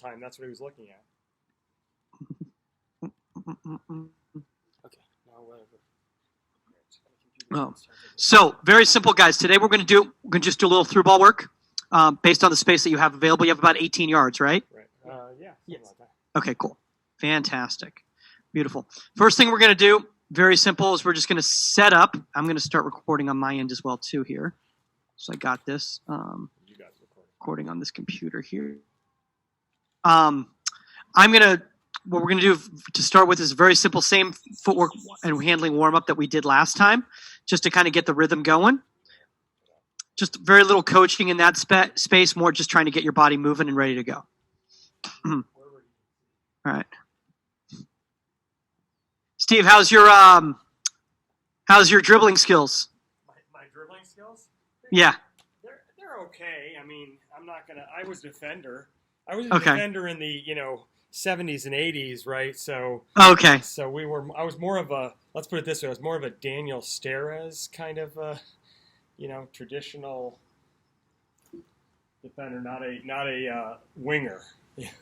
time. That's what he was looking at. Okay, now whatever. Oh. So very simple, guys. Today we're going to just do a little through ball work based on the space that you have available. You have about 18 yards, right? Right. Yeah. Yes. Like that. Okay, cool. Fantastic. Beautiful. First thing we're going to do, very simple, is we're just going to set up. I'm going to start recording on my end as well, too, here. So I got this. You guys recording on this computer here. What we're going to do to start with is very simple, same footwork and handling warm-up that we did last time, just to kind of get the rhythm going. Just very little coaching in that space, more just trying to get your body moving and ready to go. All right. Steve, how's your dribbling skills? My dribbling skills? Yeah. They're okay. I mean, I was defender. I was a defender in the, 70s and 80s, right? So okay. So I was more of a, let's put it this way, I was more of a Daniel Steres kind of traditional defender, not a winger,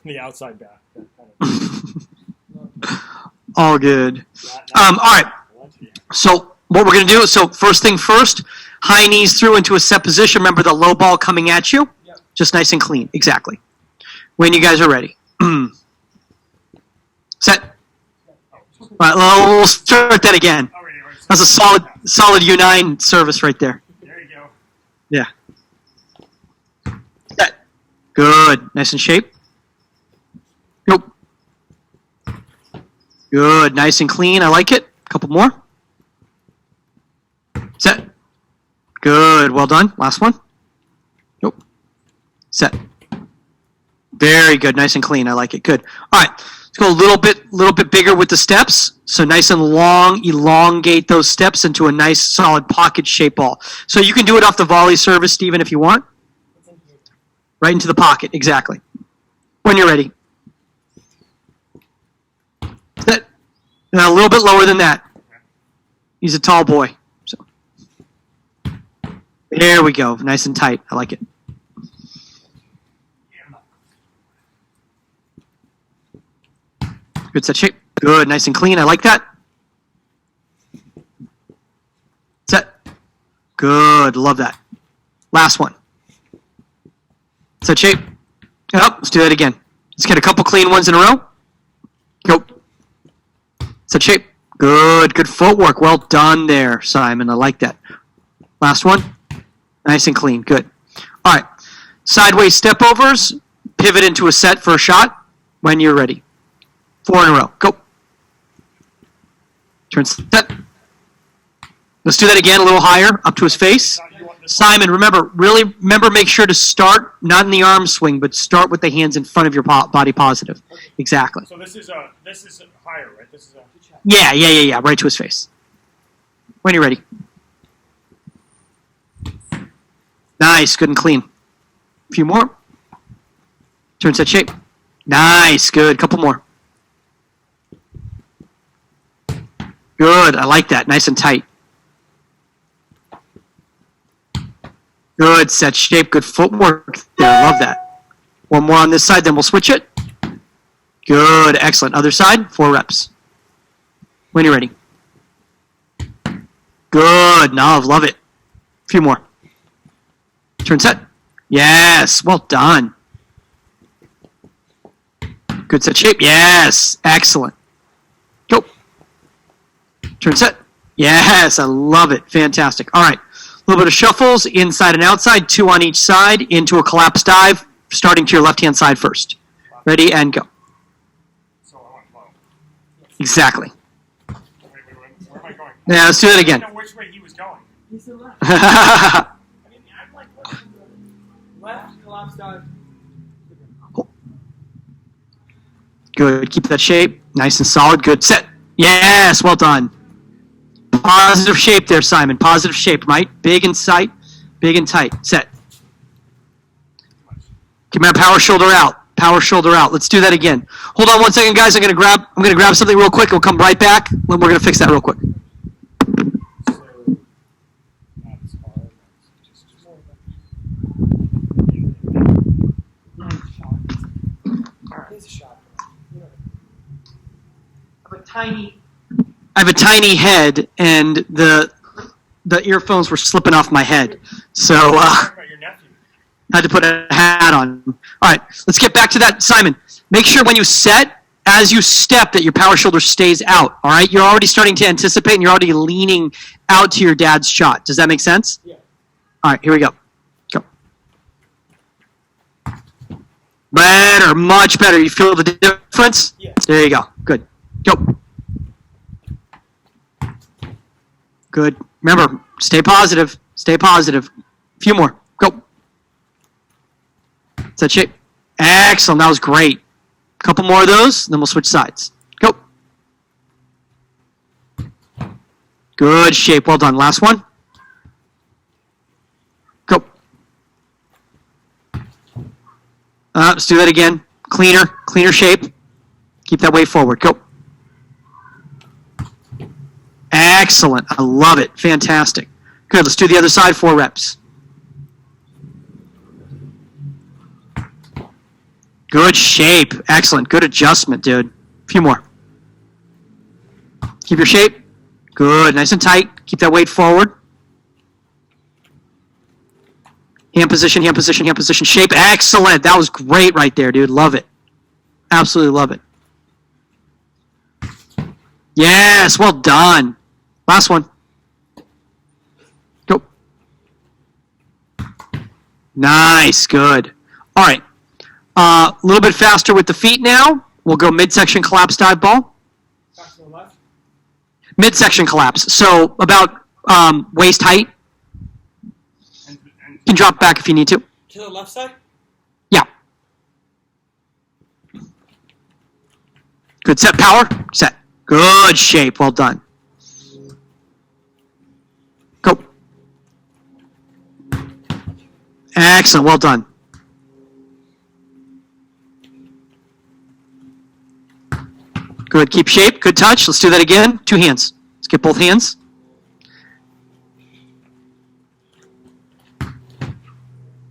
the outside back. That kind of all good. All right. So what we're going to do is, first thing first, high knees through into a set position. Remember the low ball coming at you? Yep. Just nice and clean. Exactly. When you guys are ready. Set. All right, we'll start that again. That's a solid U9 service right there. There you go. Yeah. Set. Good. Nice and shape. Nope. Good. Nice and clean. I like it. A couple more. Set. Good. Well done. Last one. Nope. Set. Very good. Nice and clean. I like it. Good. All right. Let's go a little bit bigger with the steps. So nice and long. Elongate those steps into a nice, solid pocket shape ball. So you can do it off the volley service, Stephen, if you want. Right into the pocket. Exactly. When you're ready. Set. And a little bit lower than that. He's a tall boy. So there we go. Nice and tight. I like it. Good set shape. Good. Nice and clean. I like that. Set. Good. Love that. Last one. Set shape. Oh, let's do that again. Let's get a couple clean ones in a row. Go. Set shape. Good. Good footwork. Well done there, Simon. I like that. Last one. Nice and clean. Good. All right. Sideways step overs. Pivot into a set for a shot when you're ready. 4 in a row. Go. Turn set. Let's do that again a little higher, up to his face. Simon, remember, make sure to start, not in the arm swing, but start with the hands in front of your body positive. Exactly. So this is higher, right? This is a... Yeah. Right to his face. When you're ready. Nice. Good and clean. A few more. Turn set shape. Nice. Good. Couple more. Good. I like that. Nice and tight. Good set shape. Good footwork there. I love that. One more on this side, then we'll switch it. Good. Excellent. Other side. 4 reps. When you're ready. Good. Now, love it. A few more. Turn set. Yes. Well done. Good set shape. Yes. Excellent. Go. Turn set. Yes, I love it. Fantastic. All right. A little bit of shuffles, inside and outside, 2 on each side, into a collapsed dive, starting to your left-hand side first. Ready, and go. So I want low. Exactly. Wait, where am I going? Yeah, let's do it again. I don't know which way he was going. He said left. I mean, I'm like, Left, collapse dive. Good. Keep that shape. Nice and solid. Good. Set. Yes, well done. Positive shape there, Simon. Positive shape, right? Big and tight. Big and tight. Set. Keep my power shoulder out. Power shoulder out. Let's do that again. Hold on one second, guys. I'm gonna grab something real quick. We'll come right back. We're gonna fix that real quick. is a shot? You know. I have a tiny head, and the earphones were slipping off my head, so Talk about your nephew. I had to put a hat on. All right, let's get back to that, Simon. Make sure when you set, as you step, that your power shoulder stays out. All right, you're already starting to anticipate, and you're already leaning out to your dad's shot. Does that make sense? Yeah. All right, here we go. Go. Better, much better. You feel the difference? Yeah. There you go. Good. Go. Good. Remember, stay positive. Stay positive. A few more. Go. Is that shape? Excellent. That was great. A couple more of those, then we'll switch sides. Go. Good shape. Well done. Last one. Go. Let's do that again. Cleaner shape. Keep that weight forward. Go. Excellent. I love it. Fantastic. Good. Let's do the other side. 4 reps. Good shape. Excellent. Good adjustment, dude. A few more. Keep your shape. Good. Nice and tight. Keep that weight forward. Hand position, hand position, hand position. Shape. Excellent. That was great right there, dude. Love it. Absolutely love it. Yes. Well done. Last one. Go. Nice. Good. All right. A little bit faster with the feet now. We'll go midsection collapse dive ball. Back to the left. Midsection collapse. So about waist height. And You can drop back if you need to. To the left side? Yeah. Good. Set power. Set. Good shape. Well done. Go. Excellent. Well done. Good. Keep shape. Good touch. Let's do that again. 2 hands. Let's get both hands.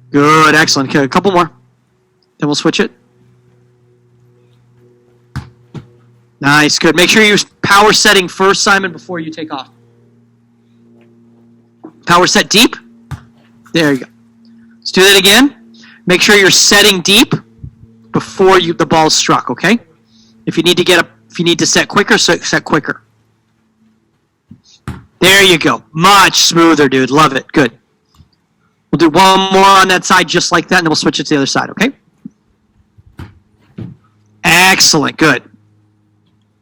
Good. Excellent. Okay, a couple more. Then we'll switch it. Nice. Good. Make sure you use power setting first, Simon, before you take off. Power set deep. There you go. Let's do that again. Make sure you're setting deep before the ball's struck, okay? If you need to set quicker, set quicker. There you go. Much smoother, dude. Love it. Good. We'll do one more on that side just like that, and then we'll switch it to the other side, okay? Excellent. Good.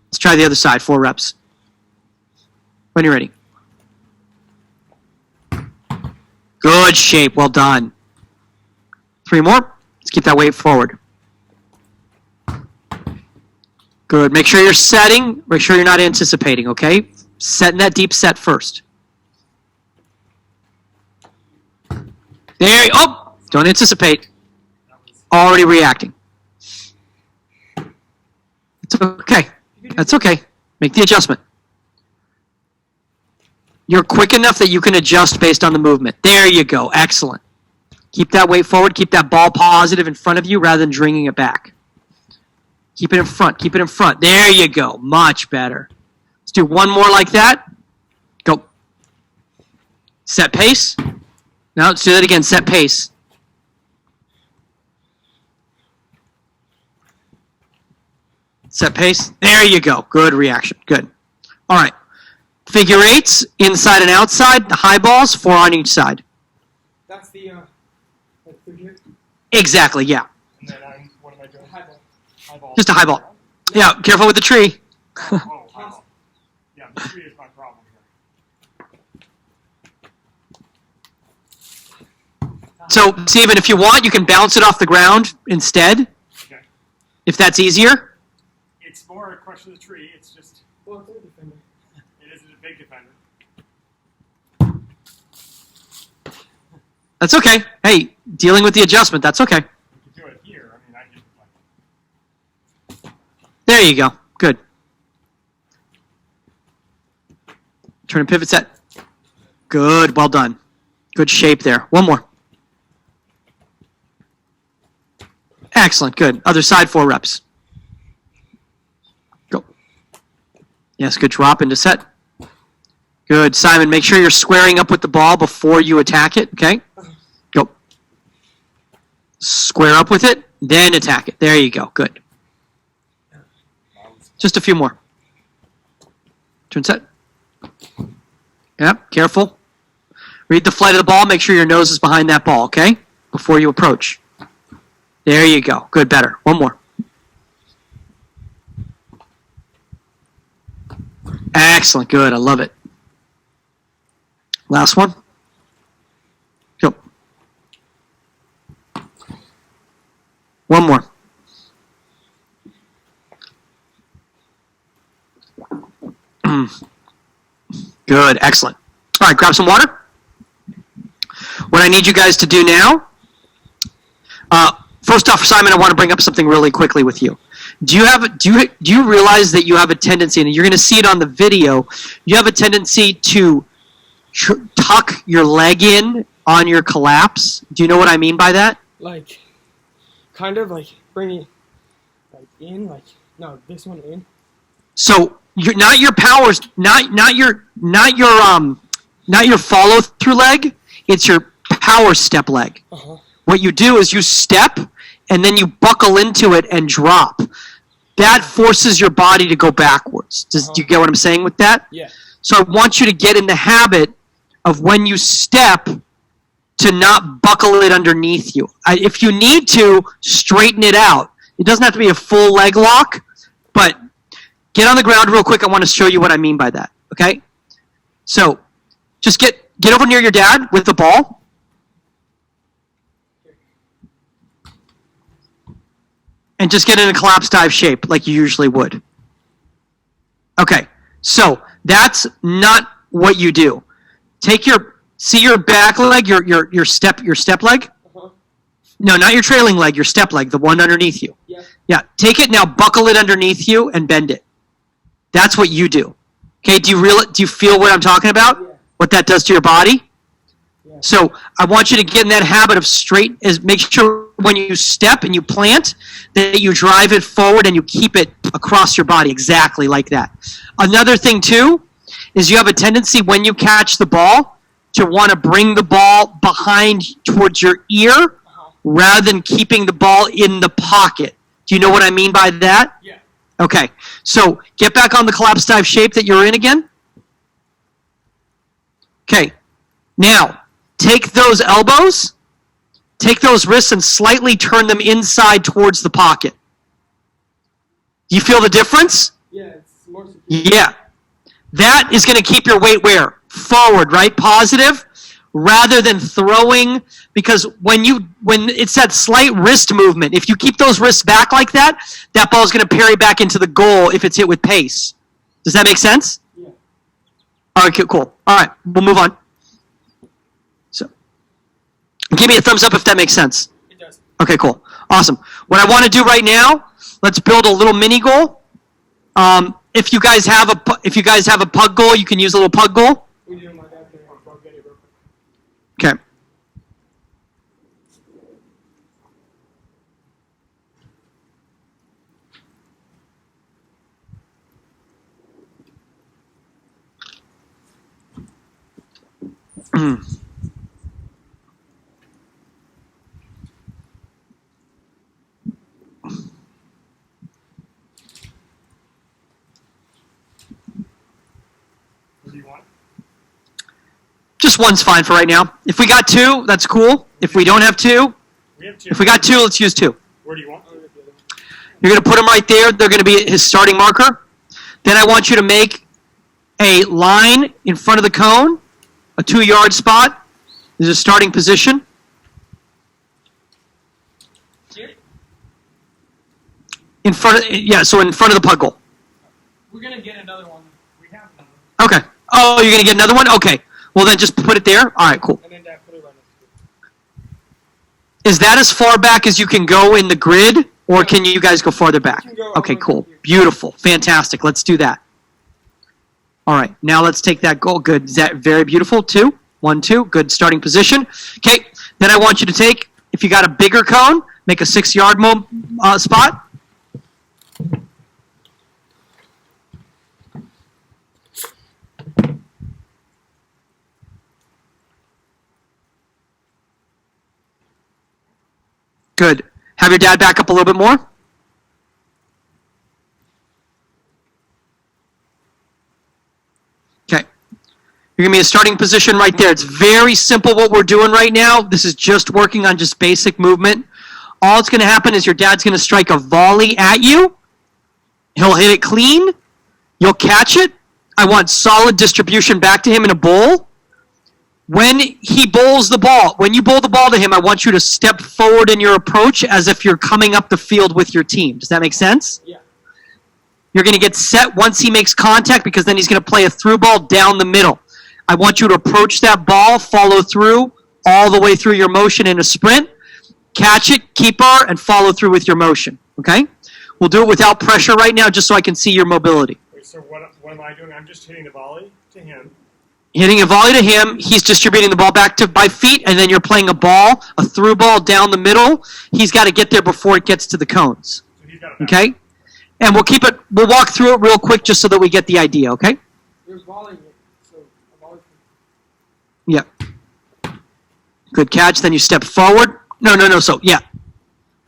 Let's try the other side. 4 reps. When you're ready. Good shape. Well done. 3 more. Let's keep that weight forward. Good. Make sure you're setting. Make sure you're not anticipating, okay? Setting that deep set first. There you go. Oh! Don't anticipate. Already reacting. It's okay. That's okay. Make the adjustment. You're quick enough that you can adjust based on the movement. There you go. Excellent. Keep that weight forward. Keep that ball positive in front of you rather than dringing it back. Keep it in front. Keep it in front. There you go. Much better. Let's do one more like that. Go. Set pace. Now let's do that again. Set pace. Set pace. There you go. Good reaction. Good. All right. Figure 8s, inside and outside. The high balls, 4 on each side. That's the figure. Exactly, yeah. And then what am I doing? High ball. High ball. Just a high ball. Yeah, careful with the tree. Oh, high ball. Yeah, the tree is my problem here. So, Steven, if you want, you can bounce it off the ground instead, Okay. if that's easier. It's more a question of the tree. It's just, Well, it's a defender. it is a big defender. That's okay. Hey, dealing with the adjustment, that's okay. We could do it here. I mean, I could, There you go. Good. Turn and pivot set. Good. Well done. Good shape there. One more. Excellent. Good. Other side, 4 reps. Yes, good drop into set. Good, Simon, make sure you're squaring up with the ball before you attack it, okay? Go. Square up with it, then attack it. There you go, good. Just a few more. Turn set. Yep, careful. Read the flight of the ball, make sure your nose is behind that ball, okay? Before you approach. There you go, good, better. One more. Excellent, good, I love it. Last one. Go. One more. Good, excellent. All right, grab some water. What I need you guys to do now, first off, Simon, I want to bring up something really quickly with you. Do you realize that you have a tendency, and you're going to see it on the video, you have a tendency to tuck your leg in on your collapse? Do you know what I mean by that? Like, kind of like bringing, like in, like no, this one in. So you're not your powers, not your follow through leg. It's your power step leg. Uh-huh. What you do is you step and then you buckle into it and drop. That forces your body to go backwards. Do you get what I'm saying with that? Yeah. So I want you to get in the habit of when you step to not buckle it underneath you. If you need to, straighten it out. It doesn't have to be a full leg lock, but get on the ground real quick. I want to show you what I mean by that, okay? So just get over near your dad with the ball. And just get in a collapse dive shape like you usually would. Okay, so that's not what you do. See your back leg, your step leg? Uh-huh. No, not your trailing leg, your step leg, the one underneath you. Yeah. Yeah, take it now, buckle it underneath you and bend it. That's what you do. Okay, do you feel what I'm talking about? Yeah. What that does to your body? Yeah. So I want you to get in that habit of make sure when you step and you plant that you drive it forward and you keep it across your body exactly like that. Another thing too is you have a tendency when you catch the ball to want to bring the ball behind towards your ear rather than keeping the ball in the pocket. Do you know what I mean by that? Yeah. Okay, so get back on the collapse dive shape that you're in again. Okay, now take those elbows, take those wrists and slightly turn them inside towards the pocket. Do you feel the difference? Yeah, it's more secure. Yeah. That is going to keep your weight where? Forward, right? Positive, rather than throwing, because when it's that slight wrist movement, if you keep those wrists back like that, that ball is going to parry back into the goal if it's hit with pace. Does that make sense? Yeah. All right, cool. All right, we'll move on. So, give me a thumbs up if that makes sense. It does. Okay, cool. Awesome. What I want to do right now, let's build a little mini goal. If you guys have a pug goal, you can use a little pug goal. We do my dad can I'll get it real quick. Okay. What do you want? Just one's fine for right now. If we got two, that's cool. If we don't have two, We have two. if we got two, let's use two. Where do you want? You're going to put them right there. They're going to be his starting marker. Then I want you to make a line in front of the cone, a 2-yard spot. This is a starting position. Here? In front of the pug goal. We're gonna get another one. We have another. Okay. Oh, you're going to get another one? Okay. Well, then just put it there. All right, cool. And then Dad put it right next to it. Is that as far back as you can go in the grid, or can you guys go farther back? You can go Okay, over cool. here. Beautiful. Fantastic. Let's do that. All right. Now let's take that goal. Good. Is that very beautiful? 2. 1, 2. Good starting position. Okay. Then I want you to take, if you got a bigger cone, make a 6-yard spot. Good. Have your dad back up a little bit more. Okay. You're going to be in a starting position right there. It's very simple what we're doing right now. This is just working on just basic movement. All that's going to happen is your dad's going to strike a volley at you. He'll hit it clean. You'll catch it. I want solid distribution back to him in a bowl. When he bowls the ball, when you bowl the ball to him, I want you to step forward in your approach as if you're coming up the field with your team. Does that make sense? Yeah. You're going to get set once he makes contact because then he's going to play a through ball down the middle. I want you to approach that ball, follow through all the way through your motion in a sprint, catch it, keeper, and follow through with your motion. Okay? We'll do it without pressure right now just so I can see your mobility. Wait, so what am I doing? I'm just hitting the volley to him. Hitting a volley to him, he's distributing the ball back to by feet, and then you're playing a ball, a through ball down the middle. He's got to get there before it gets to the cones. So he's got to Okay? And we'll walk through it real quick just so that we get the idea, okay? There's volleying it, so a volley. Yep. Good catch, then you step forward. No, so, yeah.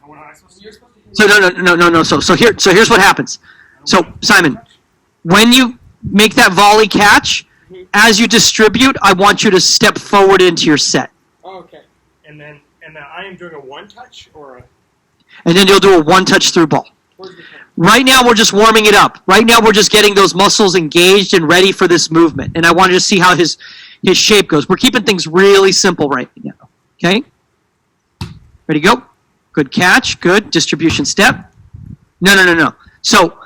What am I supposed to do? You're supposed to hit So, no. So here's what happens. So, Simon, when you make that volley catch, as you distribute, I want you to step forward into your set. Oh, okay. And then I am doing a one touch or a. And then you'll do a one-touch through ball. Where's the cone? Right now, we're just warming it up. Right now, we're just getting those muscles engaged and ready for this movement. And I wanted to see how his shape goes. We're keeping things really simple right now. Okay? Ready, go. Good catch. Good. Distribution step. No. So,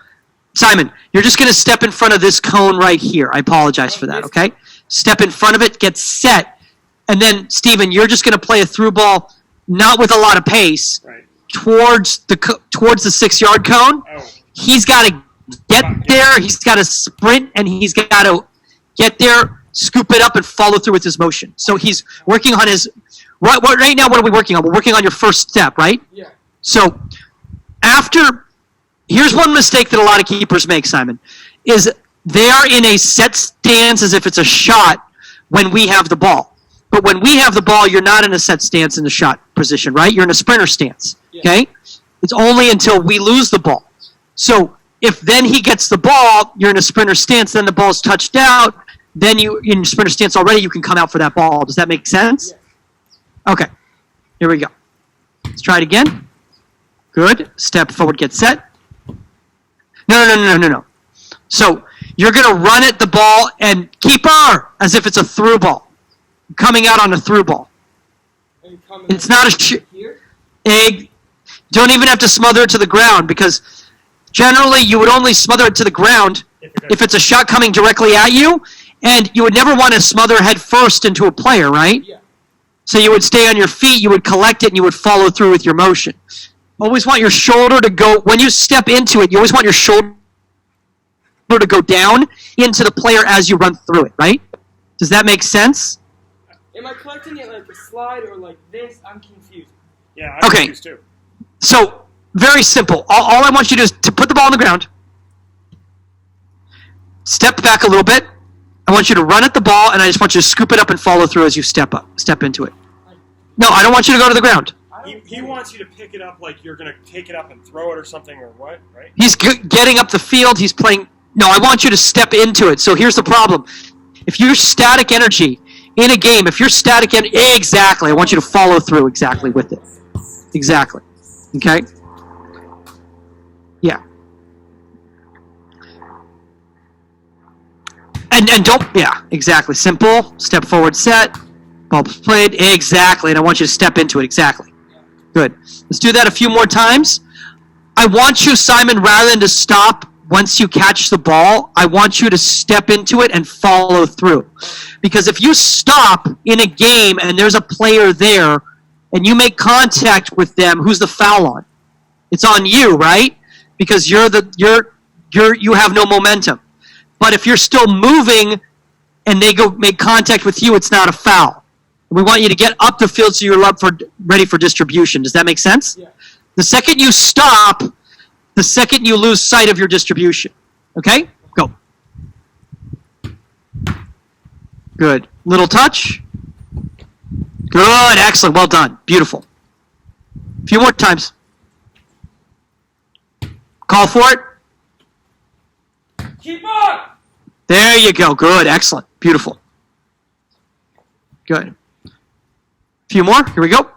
Simon, you're just going to step in front of this cone right here. I apologize for that, okay? Step in front of it, get set, and then, Steven, you're just going to play a through ball, not with a lot of pace, Right. towards the 6-yard cone. Oh. He's got to get there, he's got to sprint, and he's got to get there, scoop it up, and follow through with his motion. So he's working on his... Right now, what are we working on? We're working on your first step, right? Yeah. So, here's one mistake that a lot of keepers make, Simon, is they are in a set stance as if it's a shot when we have the ball. But when we have the ball, you're not in a set stance in the shot position, right? You're in a sprinter stance, okay? It's only until we lose the ball. So if then he gets the ball, you're in a sprinter stance, then the ball's touched out, then you in sprinter stance already, you can come out for that ball. Does that make sense? Yeah. Okay. Here we go. Let's try it again. Good. Step forward, get set. No. So you're going to run at the ball and keeper as if it's a through ball. Coming out on a through ball. It's not a egg. Don't even have to smother it to the ground because generally you would only smother it to the ground if it's a shot coming directly at you, and you would never want to smother head first into a player, right? Yeah. So you would stay on your feet, you would collect it, and you would follow through with your motion. Always want your shoulder to go, when you step into it, you always want your shoulder to go down into the player as you run through it, right? Does that make sense? Am I collecting it like a slide or like this? I'm confused. Yeah, I'm Okay. confused too. So, very simple. All I want you to do is to put the ball on the ground, step back a little bit. I want you to run at the ball, and I just want you to scoop it up and follow through as you step into it. No, I don't want you to go to the ground. He wants you to pick it up like you're going to take it up and throw it or something or what, right? He's getting up the field. He's playing. No, I want you to step into it. So here's the problem. If you're static energy in a game, exactly. I want you to follow through exactly with it. Exactly. Okay? Yeah. And don't, yeah, exactly. Simple, step forward set, ball played, exactly. And I want you to step into it, exactly. Good. Let's do that a few more times. I want you, Simon, rather than to stop once you catch the ball, I want you to step into it and follow through. Because if you stop in a game and there's a player there and you make contact with them, who's the foul on? It's on you, right? Because you have no momentum. But if you're still moving and they go make contact with you, it's not a foul. We want you to get up the field so you're ready for distribution. Does that make sense? Yeah. The second you stop, the second you lose sight of your distribution. Okay? Go. Good. Little touch. Good. Excellent. Well done. Beautiful. A few more times. Call for it. Keep up! There you go. Good. Excellent. Beautiful. Good. A few more. Here we go.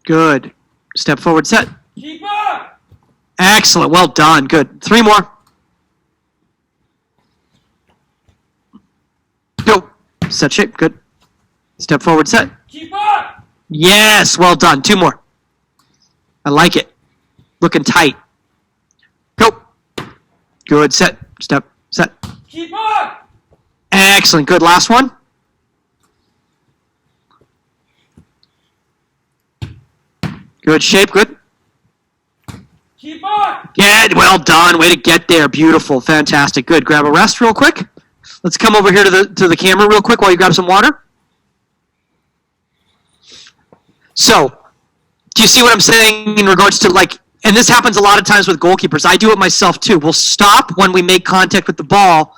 Good. Step forward, set. Keep up! Excellent. Well done. Good. 3 more. Go. Set shape. Good. Step forward, set. Keep up! Yes. Well done. 2 more. I like it. Looking tight. Go. Good. Set. Step. Set. Keep up! Excellent. Good. Last one. Good shape. Good. Keep up! Good. Well done. Way to get there. Beautiful. Fantastic. Good. Grab a rest real quick. Let's come over here to the camera real quick while you grab some water. So, do you see what I'm saying in regards to and this happens a lot of times with goalkeepers. I do it myself too. We'll stop when we make contact with the ball,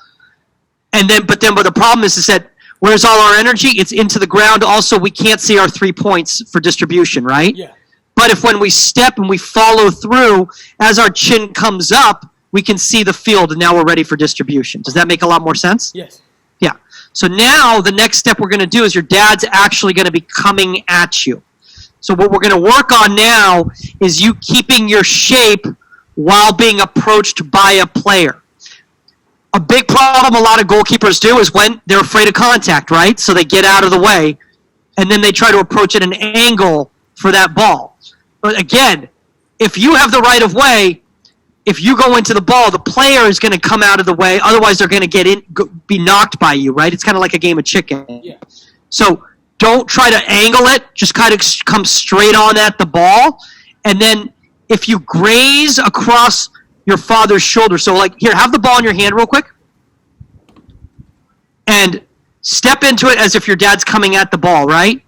but the problem is that where's all our energy? It's into the ground. Also, we can't see our 3 points for distribution, right? Yeah. But if when we step and we follow through, as our chin comes up, we can see the field, and now we're ready for distribution. Does that make a lot more sense? Yes. Yeah. So now the next step we're going to do is your dad's actually going to be coming at you. So what we're going to work on now is you keeping your shape while being approached by a player. A big problem a lot of goalkeepers do is when they're afraid of contact, right? So they get out of the way, and then they try to approach at an angle for that ball. But again, if you have the right of way, if you go into the ball, the player is going to come out of the way. Otherwise, they're going to be knocked by you, right? It's kind of like a game of chicken. Yeah. So don't try to angle it. Just kind of come straight on at the ball. And then if you graze across your father's shoulder, so here, have the ball in your hand real quick. And step into it as if your dad's coming at the ball, right?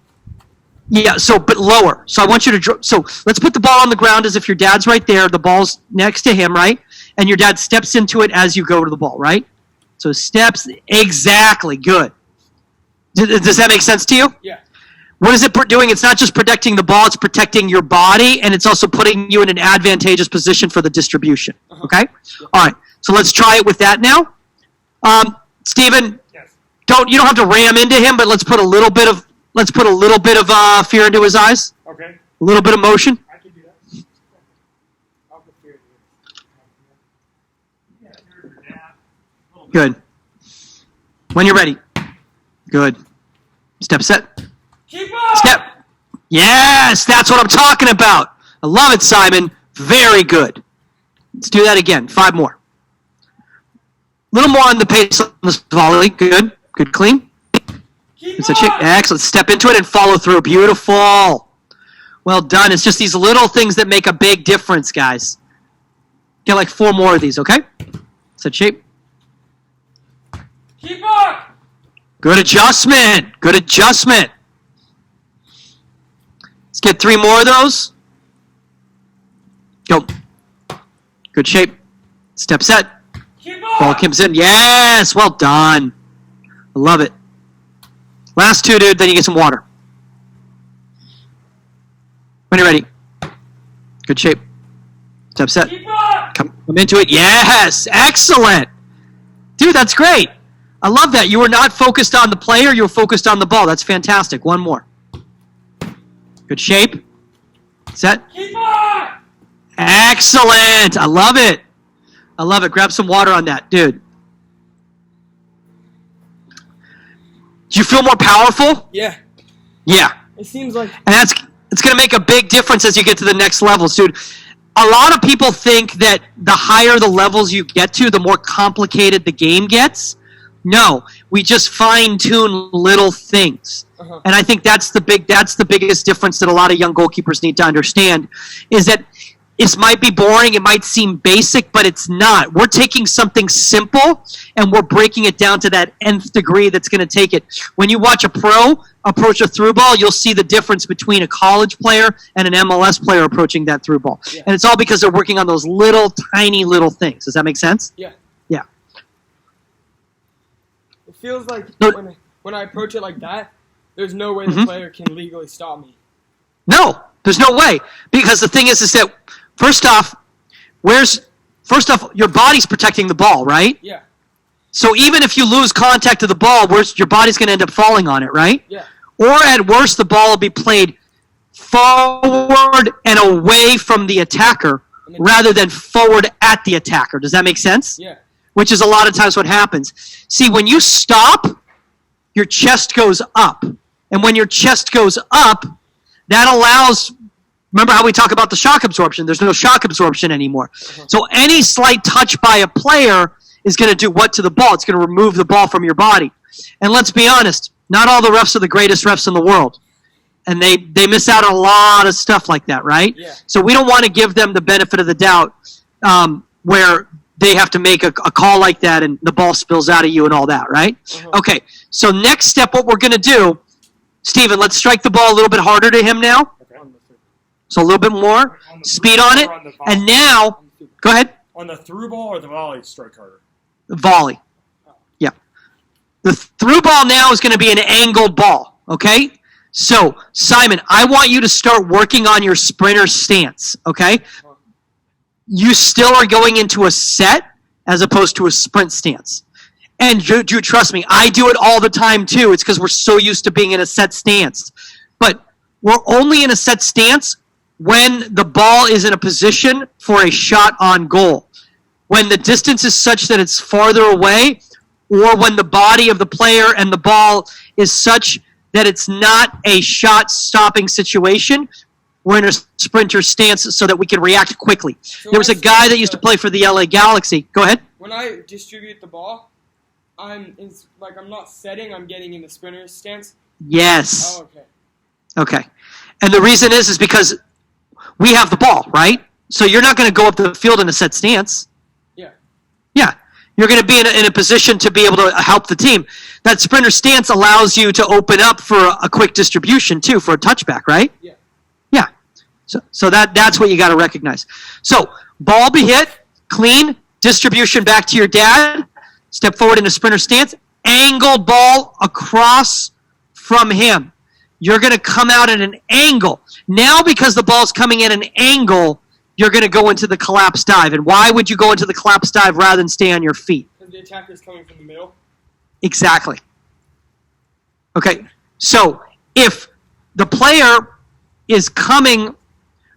Yeah, but lower. So I want you to so let's put the ball on the ground as if your dad's right there. The ball's next to him, right? And your dad steps into it as you go to the ball, right? So steps, exactly, good. Does that make sense to you? Yeah. What is it doing? It's not just protecting the ball, it's protecting your body, and it's also putting you in an advantageous position for the distribution. Okay? Yeah. All right. So let's try it with that now. Stephen, Yes. you don't have to ram into him, but let's put a little bit of fear into his eyes. Okay. A little bit of motion. I can do that. I'll put fear in you. Yeah, here's your dad. Good. When you're ready. Good. Step, set. Keep up! Step. Yes, that's what I'm talking about. I love it, Simon. Very good. Let's do that again. 5 more. A little more on the pace of this volley. Good. Good, clean. Keep up! Excellent. Step into it and follow through. Beautiful. Well done. It's just these little things that make a big difference, guys. Get 4 more of these, okay? Set shape. Keep up! Good adjustment. Good adjustment. Let's get 3 more of those. Go. Good shape. Step, set. Keep up! Ball comes in. Yes. Well done. I love it. Last 2, dude. Then you get some water. When you're ready. Good shape. Step, set. Keep up! Come into it. Yes. Excellent. Dude, that's great. I love that. You were not focused on the player. You were focused on the ball. That's fantastic. 1 more. Good shape. Set. Keep up! Excellent. I love it. I love it. Grab some water on that, dude. Do you feel more powerful? Yeah. Yeah. It seems like... And it's going to make a big difference as you get to the next levels, dude. A lot of people think that the higher the levels you get to, the more complicated the game gets. No, we just fine-tune little things. Uh-huh. And I think that's the biggest difference that a lot of young goalkeepers need to understand, is that it might be boring, it might seem basic, but it's not. We're taking something simple and we're breaking it down to that nth degree that's going to take it. When you watch a pro approach a through ball, you'll see the difference between a college player and an MLS player approaching that through ball. Yeah. And it's all because they're working on those tiny little things. Does that make sense? Yeah. Yeah. It feels like No. when I approach it like that, there's no way the player can legally stop me. No, there's no way. Because the thing is that, first off, your body's protecting the ball, right? Yeah. So even if you lose contact of the ball, your body's going to end up falling on it, right? Yeah. Or at worst, the ball will be played forward and away from the attacker rather than forward at the attacker. Does that make sense? Yeah. Which is a lot of times what happens. See, when you stop, your chest goes up. And when your chest goes up, that allows... Remember how we talk about the shock absorption? There's no shock absorption anymore. So any slight touch by a player is going to do what to the ball? It's going to remove the ball from your body. And let's be honest, not all the refs are the greatest refs in the world. And they miss out on a lot of stuff like that, right? Yeah. So we don't want to give them the benefit of the doubt where they have to make a call like that and the ball spills out of you and all that, right? Okay, so next step, what we're going to do, Steven, let's strike the ball a little bit harder to him now. So a little bit more speed on it. And now, go ahead. On the through ball or the volley strike harder? Volley. Yeah. The through ball now is going to be an angled ball, okay? So, Simon, I want you to start working on your sprinter stance, okay? You still are going into a set as opposed to a sprint stance. And do trust me, I do it all the time too. It's because we're so used to being in a set stance. But we're only in a set stance when the ball is in a position for a shot on goal. When the distance is such that it's farther away, or when the body of the player and the ball is such that it's not a shot-stopping situation, we're in a sprinter stance so that we can react quickly. There was a guy that used to play for the LA Galaxy. Go ahead. When I distribute the ball, I'm not setting, I'm getting in the sprinter stance. Yes. Oh, okay. Okay. And the reason is because we have the ball, right? So you're not going to go up the field in a set stance. Yeah. Yeah. You're going to be in a position to be able to help the team. That sprinter stance allows you to open up for a quick distribution, too, for a touchback, right? Yeah. Yeah. So that's what you got to recognize. So ball be hit, clean, distribution back to your dad, step forward in a sprinter stance, angled ball across from him. You're going to come out at an angle. Now, because the ball's coming at an angle, you're going to go into the collapse dive. And why would you go into the collapse dive rather than stay on your feet? Because the attacker's coming from the middle. Exactly. Okay, so if the player is coming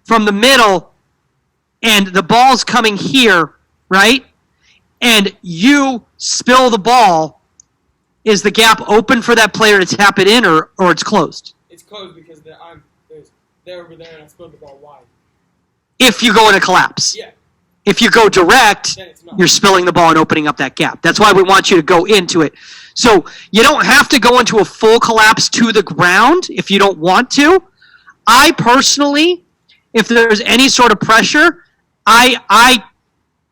from the middle and the ball's coming here, right, and you spill the ball, is the gap open for that player to tap it in, or it's closed? It's closed because they're over there and I spilled the ball wide. If you go in a collapse. Yeah. If you go direct, Then it's not. you're spilling the ball and opening up that gap. That's why we want you to go into it. So you don't have to go into a full collapse to the ground if you don't want to. I personally, if there's any sort of pressure, I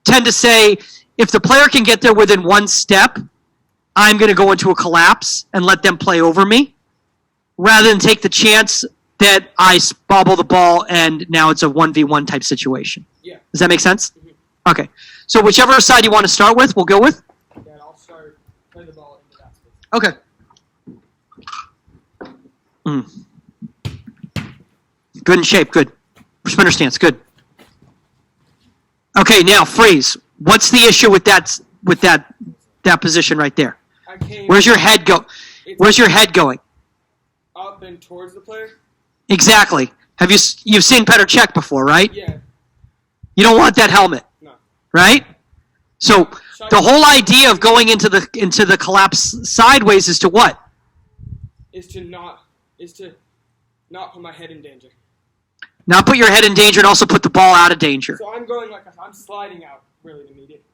tend to say if the player can get there within one step, I'm going to go into a collapse and let them play over me rather than take the chance that I bobble the ball and now it's a 1v1 type situation. Yeah. Does that make sense? Mm-hmm. Okay. So whichever side you want to start with, we'll go with. Yeah, I'll play the ball into that space. Okay. Good in shape. Good. Sprinter stance. Good. Okay. Now freeze. What's the issue with that position right there? Where's your head go? Where's your head going? Up and towards the player. Exactly. You've seen Petr Cech before, right? Yeah. You don't want that helmet. No. Right? So the whole idea of going into the collapse sideways is to what? Is to not put my head in danger. Not put your head in danger and also put the ball out of danger. So I'm going I'm sliding out really to meet it.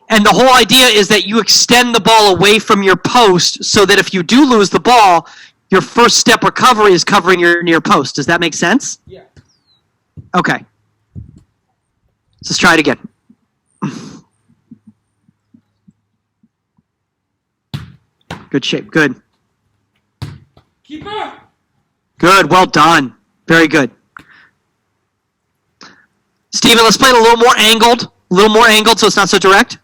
And the whole idea is that you extend the ball away from your post so that if you do lose the ball, your first step recovery is covering your near post. Does that make sense? Yeah. Okay. Let's try it again. Good shape. Good. Keeper! Good. Well done. Very good. Steven, let's play it a little more angled. A little more angled so it's not so direct.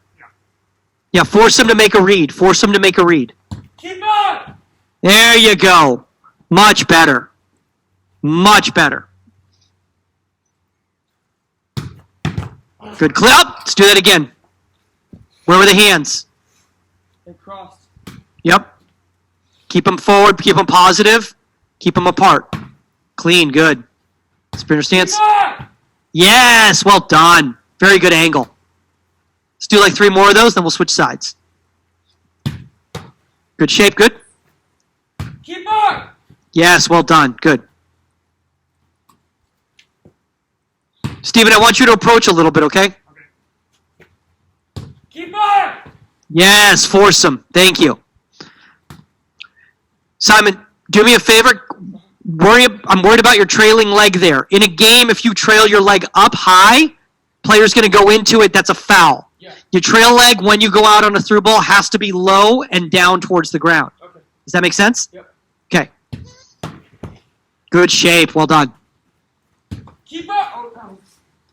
Yeah, force him to make a read. Force him to make a read. Keeper! There you go. Much better. Much better. Good clip. Let's do that again. Where were the hands? They crossed. Yep. Keep them forward. Keep them positive. Keep them apart. Clean. Good. Sprinter stance. Yes. Well done. Very good angle. Let's do like 3 more of those, then we'll switch sides. Good shape. Good. Keeper! Yes. Well done. Good. Steven, I want you to approach a little bit, okay? Keeper! Yes, force him. Thank you. Simon, do me a favor. I'm worried about your trailing leg there. In a game, if you trail your leg up high, player's going to go into it. That's a foul. Yeah. Your trail leg, when you go out on a through ball, has to be low and down towards the ground. Okay. Does that make sense? Yep. Okay. Good shape. Well done. Keeper! Oh, no.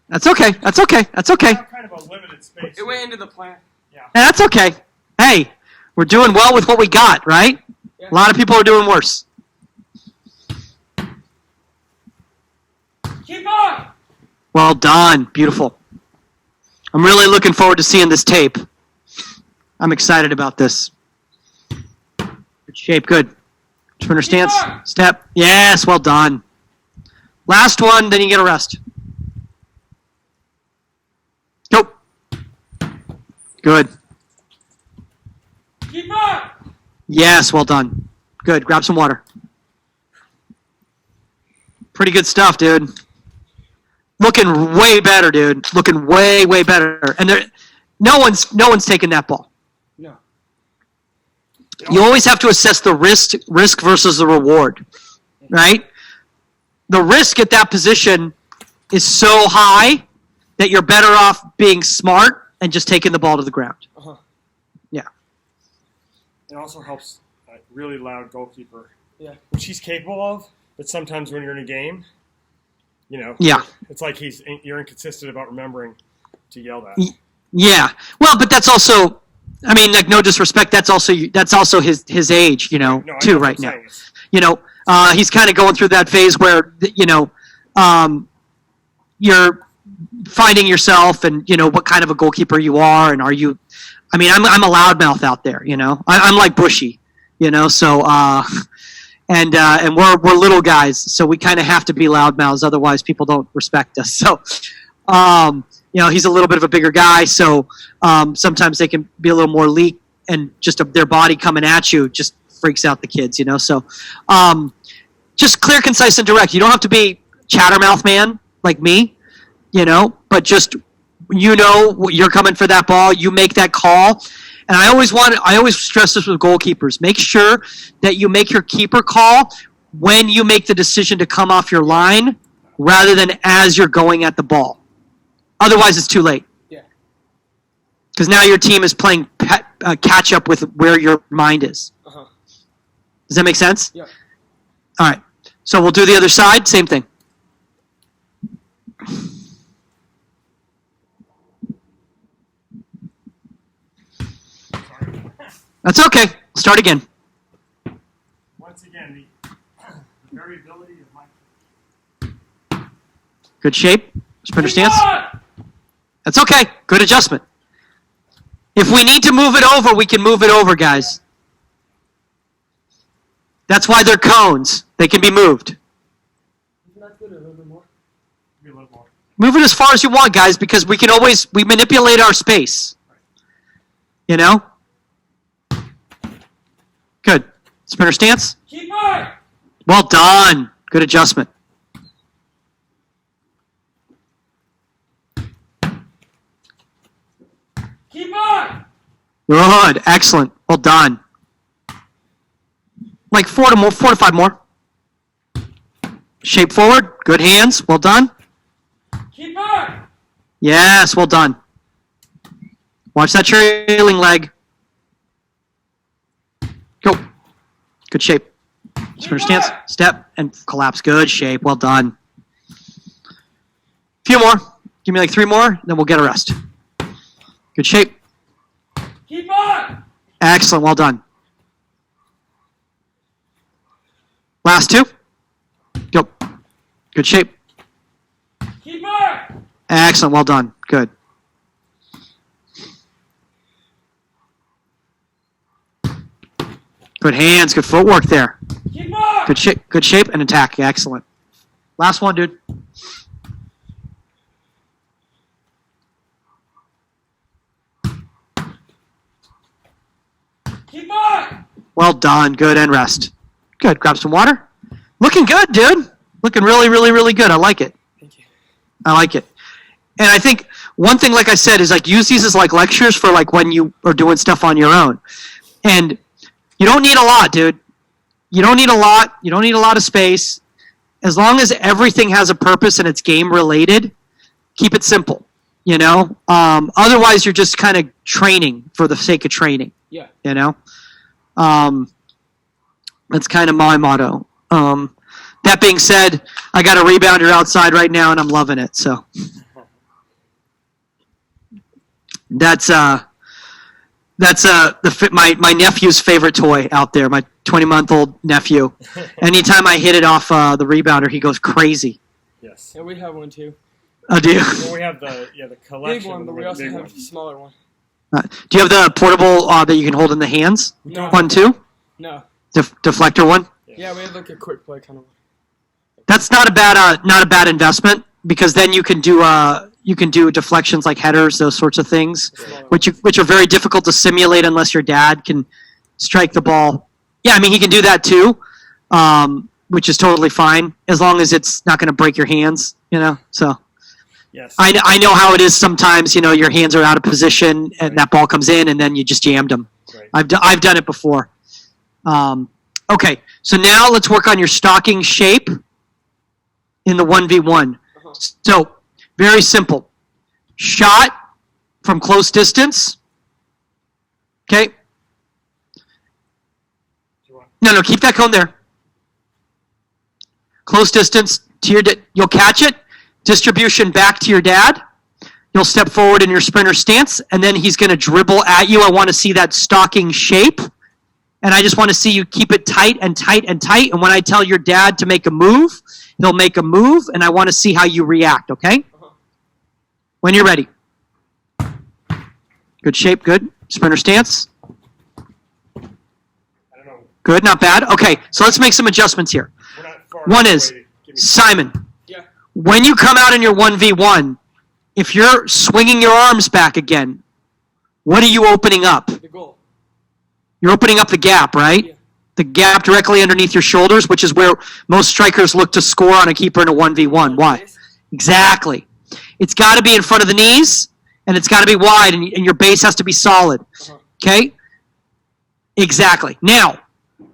That's okay. That's okay. That's okay. Kind of a limited space. It went into the plant. Yeah. That's okay. Hey, we're doing well with what we got, right? Yeah. A lot of people are doing worse. Keeper! Well done. Beautiful. I'm really looking forward to seeing this tape. I'm excited about this. Good shape. Good. Sprinter stance. Step. Yes. Well done. Last one, then you get a rest. Go. Good. Keeper! Yes. Well done. Good. Grab some water. Pretty good stuff, dude. Looking way better, dude. Looking way, way better. And no one's taking that ball. No. You always have to assess the risk versus the reward, right? The risk at that position is so high that you're better off being smart and just taking the ball to the ground. Uh-huh. Yeah. It also helps a really loud goalkeeper, Yeah. which he's capable of, but sometimes when you're in a game, Yeah. it's like you're inconsistent about remembering to yell that. Yeah. Well, but that's also, I mean, like, no disrespect, that's also his age, No, I know too, what right I'm now. saying. He's kind of going through that phase where, you're finding yourself and, what kind of a goalkeeper you are, and are you, I mean, I'm a loudmouth out there, I'm like Bushy, so, and we're little guys, so we kind of have to be loudmouths, otherwise people don't respect us. So, he's a little bit of a bigger guy, so sometimes they can be a little more leak, and just their body coming at you just freaks out the kids, So, just clear, concise, and direct. You don't have to be chattermouth man like me, but just you're coming for that ball. You make that call. And I always stress this with goalkeepers. Make sure that you make your keeper call when you make the decision to come off your line rather than as you're going at the ball. Otherwise, it's too late. Yeah. Because now your team is playing catch up with where your mind is. Uh-huh. Does that make sense? Yeah. All right. So we'll do the other side. Same thing. That's okay. Start again. Once again, the variability of my... Good shape. Sprinter stance. That's okay. Good adjustment. If we need to move it over, we can move it over, guys. That's why they're cones. They can be moved. Isn't that good? A little bit more? Be a little more. Move it as far as you want, guys, because we manipulate our space. Good. Sprinter stance. Keeper! Well done. Good adjustment. Keeper! Good. Excellent. Well done. Like 4 to 5 more. Shape forward. Good hands. Well done. Keeper! Yes. Well done. Watch that trailing leg. Go. Good shape. Sprinter stance. Step and collapse. Good shape. Well done. Few more. Give me like 3 more, then we'll get a rest. Good shape. Keeper! Excellent. Well done. Last 2. Go. Good shape. Keeper! Excellent. Well done. Good. Good hands. Good footwork there. Keeper! Good shape. Good shape and attack. Excellent. Last one, dude. Keeper! Well done. Good. And rest. Good. Grab some water. Looking good, dude. Looking really, really, really good. I like it. Thank you. I like it. And I think one thing, like I said, is like use these as like lectures for like when you are doing stuff on your own. And you don't need a lot, dude. You don't need a lot. You don't need a lot of space. As long as everything has a purpose and it's game related, keep it simple. You know? Otherwise, you're just kind of training for the sake of training. Yeah. You know? That's kind of my motto. That being said, I got a rebounder outside right now, and I'm loving it. So that's my nephew's favorite toy out there. My 20-month-old nephew. Anytime I hit it off the rebounder, he goes crazy. Yes. And we have one too. Oh, do you? Well, we have the collection. Big one, but we also have a smaller one. Do you have the portable that you can hold in the hands? No. One too? No. Deflector one? Yeah, we have like a quick play kind of one. That's not a bad investment because then you can do deflections like headers, those sorts of things, which are very difficult to simulate unless your dad can strike the ball. Yeah, I mean he can do that too, which is totally fine as long as it's not going to break your hands. You know, so. Yes. I know how it is sometimes. You know, your hands are out of position and that ball comes in and then you just jammed them. Right. I've done it before. Okay, so now let's work on your stocking shape in the 1v1. So, very simple. Shot from close distance. Okay? No, keep that cone there. Close distance to your you'll catch it. Distribution back to your dad. You'll step forward in your sprinter stance, and then he's going to dribble at you. I want to see that stocking shape. And I just want to see you keep it tight and tight and tight. And when I tell your dad to make a move, he'll make a move, and I want to see how you react, okay? When you're ready. Good shape, good. Sprinter stance. I don't know. Good, not bad. Okay, so let's make some adjustments here. We're not far One away is, to give me- Simon, Yeah. when you come out in your 1v1, if you're swinging your arms back again, what are you opening up? The goal. You're opening up the gap, right? Yeah. The gap directly underneath your shoulders, which is where most strikers look to score on a keeper in a 1v1. Why? Exactly. It's got to be in front of the knees, and it's got to be wide, and your base has to be solid. Okay? Exactly. Now,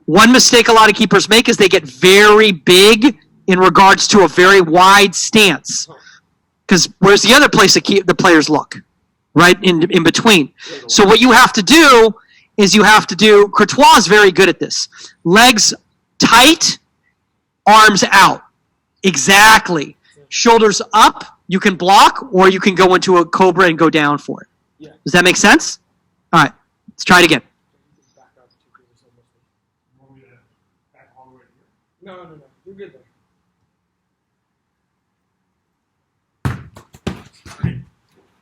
one mistake a lot of keepers make is they get very big in regards to a very wide stance. Because where's the other place the players look? Right in between. So what you have to do is Courtois is very good at this. Legs tight, arms out. Exactly. Shoulders up, you can block, or you can go into a cobra and go down for it. Yeah. Does that make sense? All right, let's try it again. No. You're good there.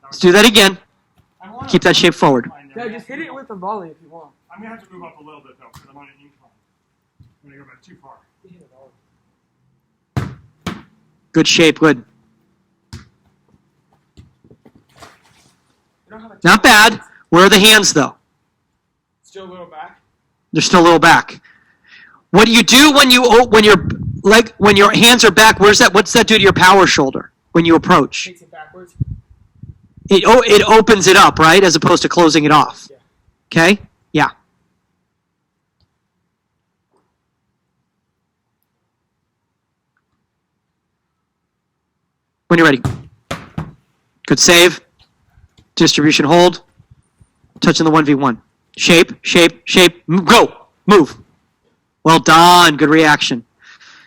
Let's do that again. Keep that shape forward. Yeah, just hit it with a volley if you want. I'm going to have to move up a little bit, though, because I'm on an incline. I'm going to go back too far. Good shape, good. Not bad. Where are the hands, though? Still a little back. They're still a little back. What do you do when your hands are back? What's that do to your power shoulder when you approach? Takes it backwards. It opens it up, right, as opposed to closing it off. Yeah. Okay? Yeah. When you're ready. Good save. Distribution hold. Touching the 1v1. Shape. Go. Move. Well done. Good reaction.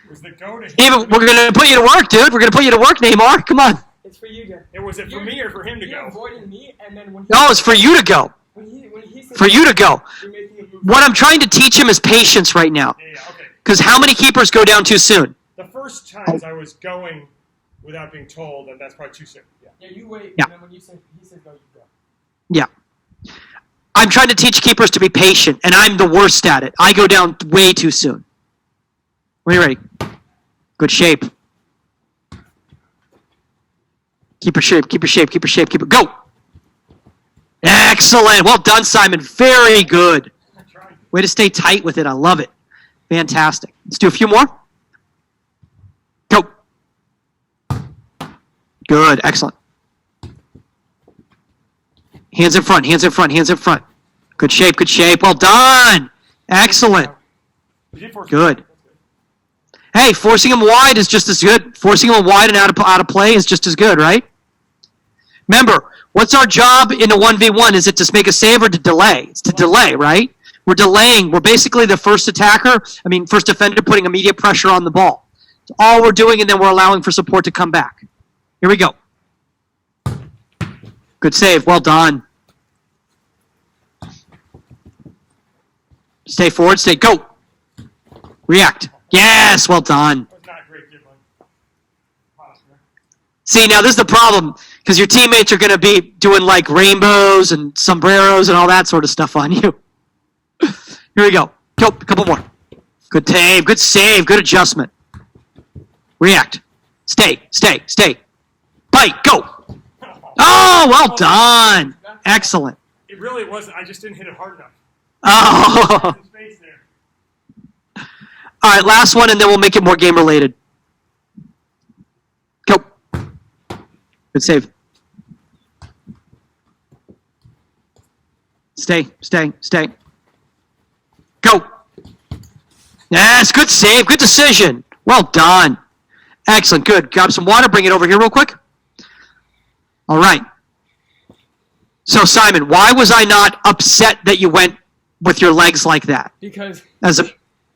Was the go to We're going to put you to work, dude. We're going to put you to work, Neymar. Come on. It's for you, Jen. Was it for me or for him to You're go? avoiding me, and then when No, it's for you to go. when he says For you to go. you're making a move. What I'm trying to teach him is patience right now. Yeah, okay. Because how many keepers go down too soon? The first times I was going without being told, and that's probably too soon. Yeah, you wait, Yeah. and then when he says go, you go. Yeah. I'm trying to teach keepers to be patient, and I'm the worst at it. I go down way too soon. When you're ready. Good shape. Keep your shape, keep your shape, keep your shape, keep it. Go! Excellent. Well done, Simon. Very good. Way to stay tight with it. I love it. Fantastic. Let's do a few more. Go. Good. Excellent. Hands in front, hands in front, hands in front. Good shape, good shape. Well done. Excellent. Good. Hey, forcing him wide is just as good. Forcing him wide and out of play is just as good, right? Remember, what's our job in a 1v1? Is it to make a save or to delay? It's to delay, right? We're delaying. We're basically the first defender putting immediate pressure on the ball. It's all we're doing, and then we're allowing for support to come back. Here we go. Good save. Well done. Stay forward. Stay. Go. React. Yes. Well done. See, now this is the problem, because your teammates are going to be doing like rainbows and sombreros and all that sort of stuff on you. Here we go. Go. A couple more. Good save. Good save. Good adjustment. React. Stay. Stay. Stay. Bite. Go. Oh, well done. Excellent. It really wasn't. I just didn't hit it hard enough. Oh. All right, last one, and then we'll make it more game-related. Go. Good save. Stay, stay, stay. Go. Yes, good save. Good decision. Well done. Excellent. Good. Grab some water. Bring it over here real quick. All right. So, Simon, why was I not upset that you went with your legs like that? Because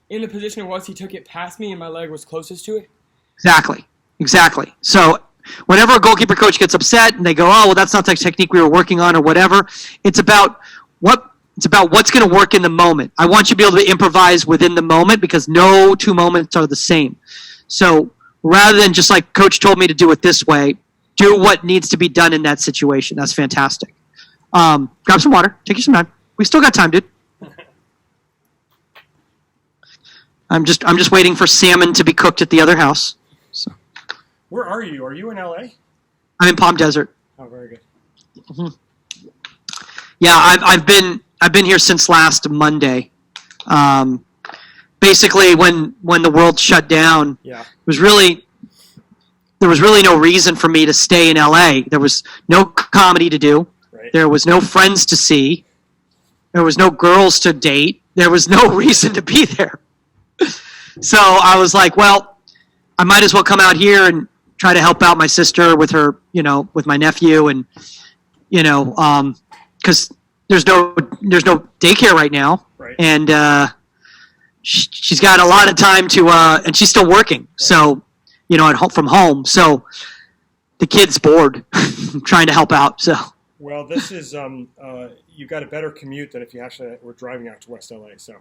in the position it was, he took it past me, and my leg was closest to it. Exactly. Exactly. So, whenever a goalkeeper coach gets upset and they go, "Oh, well, that's not the technique we were working on," or whatever, it's about what's going to work in the moment. I want you to be able to improvise within the moment, because no two moments are the same. So, rather than just like coach told me to do it this way, do what needs to be done in that situation. That's fantastic. Grab some water. Take you some time. We still got time, dude. I'm just waiting for salmon to be cooked at the other house. So. Where are you? Are you in LA? I'm in Palm Desert. Oh, very good. Mm-hmm. Yeah, I've been here since last Monday. Basically, when the world shut down, yeah, there was really no reason for me to stay in LA. There was no comedy to do. Right. There was no friends to see. There was no girls to date. There was no reason to be there. So I was like, well, I might as well come out here and try to help out my sister with her, with my nephew, and because there's no daycare right now, right. And she's got a lot of time to, and she's still working, right. So at home from home, so the kid's bored, trying to help out. So well, this is you got a better commute than if you actually were driving out to West LA. So.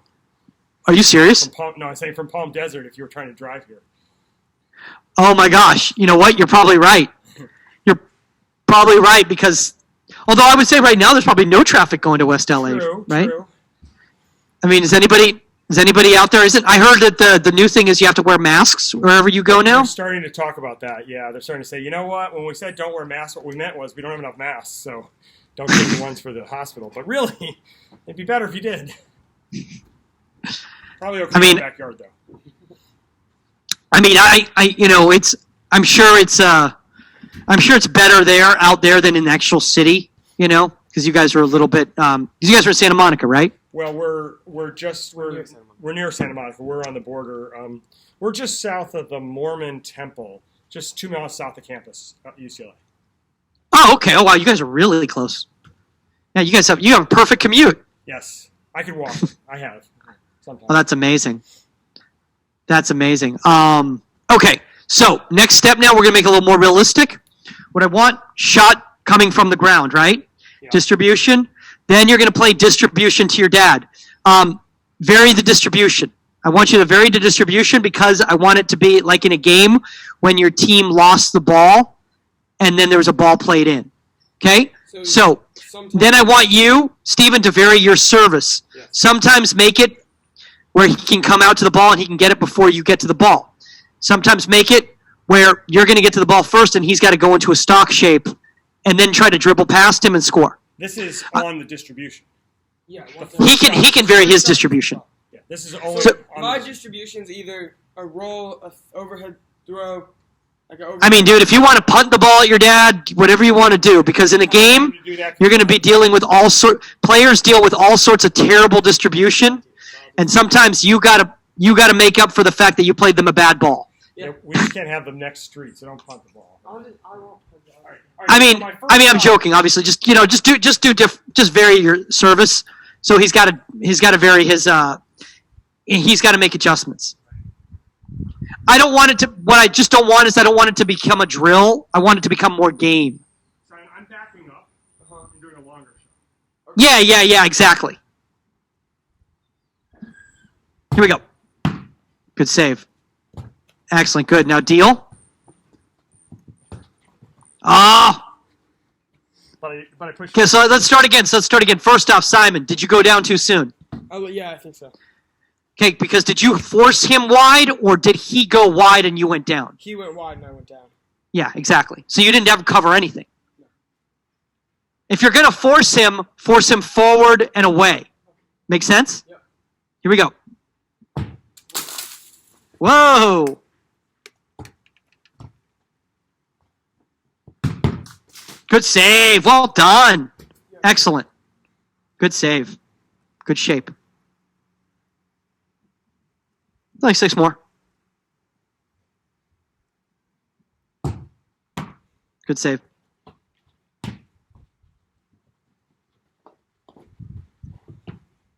Are you serious? I'm saying from Palm Desert if you were trying to drive here. Oh my gosh. You know what? You're probably right. You're probably right, because although I would say right now there's probably no traffic going to West LA, right? True. I mean, is anybody out there? I heard that the new thing is you have to wear masks wherever you go now? They're starting to talk about that. Yeah, they're starting to say, you know what? When we said don't wear masks, what we meant was we don't have enough masks, so don't take the ones for the hospital. But really, it'd be better if you did. Probably okay in the backyard, though. I mean, I'm sure it's better out there than in the actual city, because you guys are a little bit, you guys are in Santa Monica, right? Well, we're near Santa Monica. We're on the border. We're just south of the Mormon Temple, just 2 miles south of campus at UCLA. Oh, okay. Oh, wow. You guys are really close. Yeah, you have a perfect commute. Yes, I could walk. I have. Sometimes. Oh, that's amazing. That's amazing. Okay, so next step now, we're going to make it a little more realistic. What I want, shot coming from the ground, right? Yeah. Distribution. Then you're going to play distribution to your dad. Vary the distribution. I want you to vary the distribution because I want it to be like in a game when your team lost the ball and then there was a ball played in. Okay? So then I want you, Steven, to vary your service. Yes. Sometimes make it where he can come out to the ball and he can get it before you get to the ball. Sometimes make it where you're going to get to the ball first and he's got to go into a stock shape and then try to dribble past him and score. This is on the distribution. Yeah. He can vary his distribution. Yeah, this is only So on my the, distribution's either a roll, a overhead throw, like an overhead. I mean, dude, if you want to punt the ball at your dad, whatever you want to do, because in a game, you do that. you're going to be dealing with players deal with all sorts of terrible distribution, and sometimes you gotta make up for the fact that you played them a bad ball. Yeah, we just can't have them next street, so don't punt the ball. I won't put that. All right, I mean, so my first I'm shot- joking. Obviously, just vary your service. So he's got to vary his. He's got to make adjustments. I don't want it to. What I just don't want is I don't want it to become a drill. I want it to become more game. So I'm backing up and doing a longer shot. Yeah, exactly. Here we go. Good save. Excellent. Good. Now deal. Ah. But I pushed. Okay, so let's start again. First off, Simon, did you go down too soon? Oh, yeah, I think so. Okay, because did you force him wide or did he go wide and you went down? He went wide and I went down. Yeah, exactly. So you didn't have to cover anything. If you're going to force him forward and away. Make sense? Yep. Here we go. Whoa. Good save. Well done. Excellent. Good save. Good shape. Like 6 more. Good save.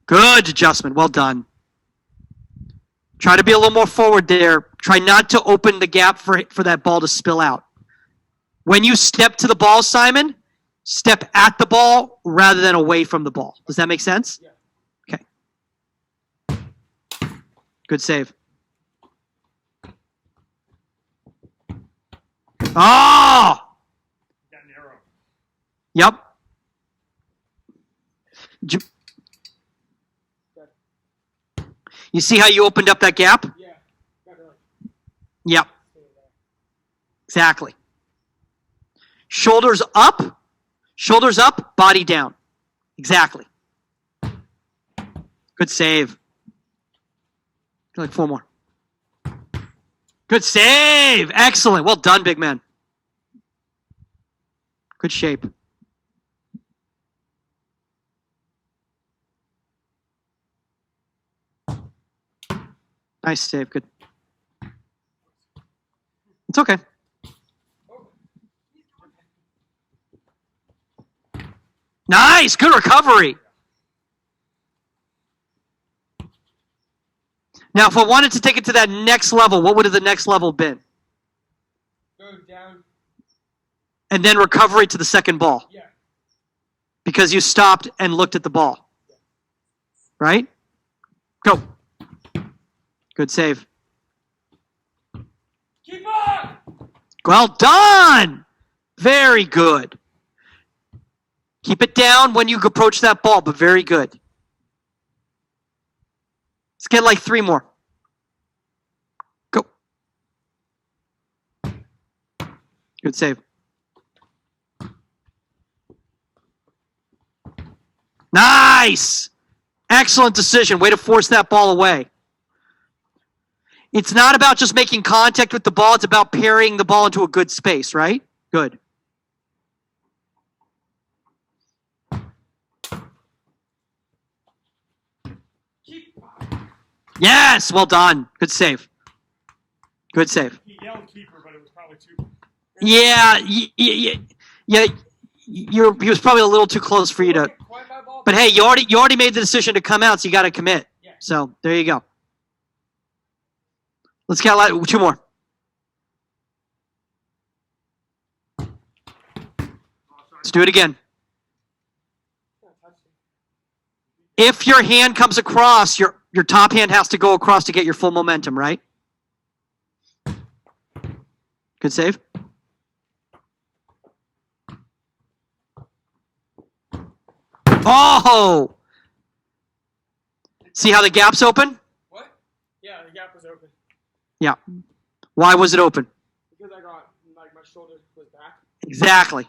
Good adjustment. Well done. Try to be a little more forward there. Try not to open the gap for that ball to spill out. When you step to the ball, Simon, step at the ball rather than away from the ball. Does that make sense? Yeah. Okay. Good save. Oh! Got narrow. Yep. You see how you opened up that gap? Yeah. Got it. Yep. Exactly. Shoulders up, body down. Exactly. Good save. Like 4 more. Good save. Excellent. Well done, big man. Good shape. Nice save. Good. It's okay. Nice. Good recovery. Now, if I wanted to take it to that next level, what would have the next level been? Go down. And then recovery to the second ball. Yeah. Because you stopped and looked at the ball. Right? Go. Good save. Keep on! Well done. Very good. Keep it down when you approach that ball, but very good. Let's get like 3 more. Go. Good save. Nice. Excellent decision. Way to force that ball away. It's not about just making contact with the ball. It's about parrying the ball into a good space, right? Good. Yes, well done. Good save. Good save. He yelled keeper, but it was probably too. Yeah. He was probably a little too close for you to. But hey, you already made the decision to come out, so you got to commit. Yeah. So there you go. Let's get 2 more. Let's do it again. If your hand comes across, your top hand has to go across to get your full momentum, right? Good save. Oh! See how the gap's open? What? Yeah, the gap was open. Yeah. Why was it open? Because I got, like, my shoulder was back. Exactly.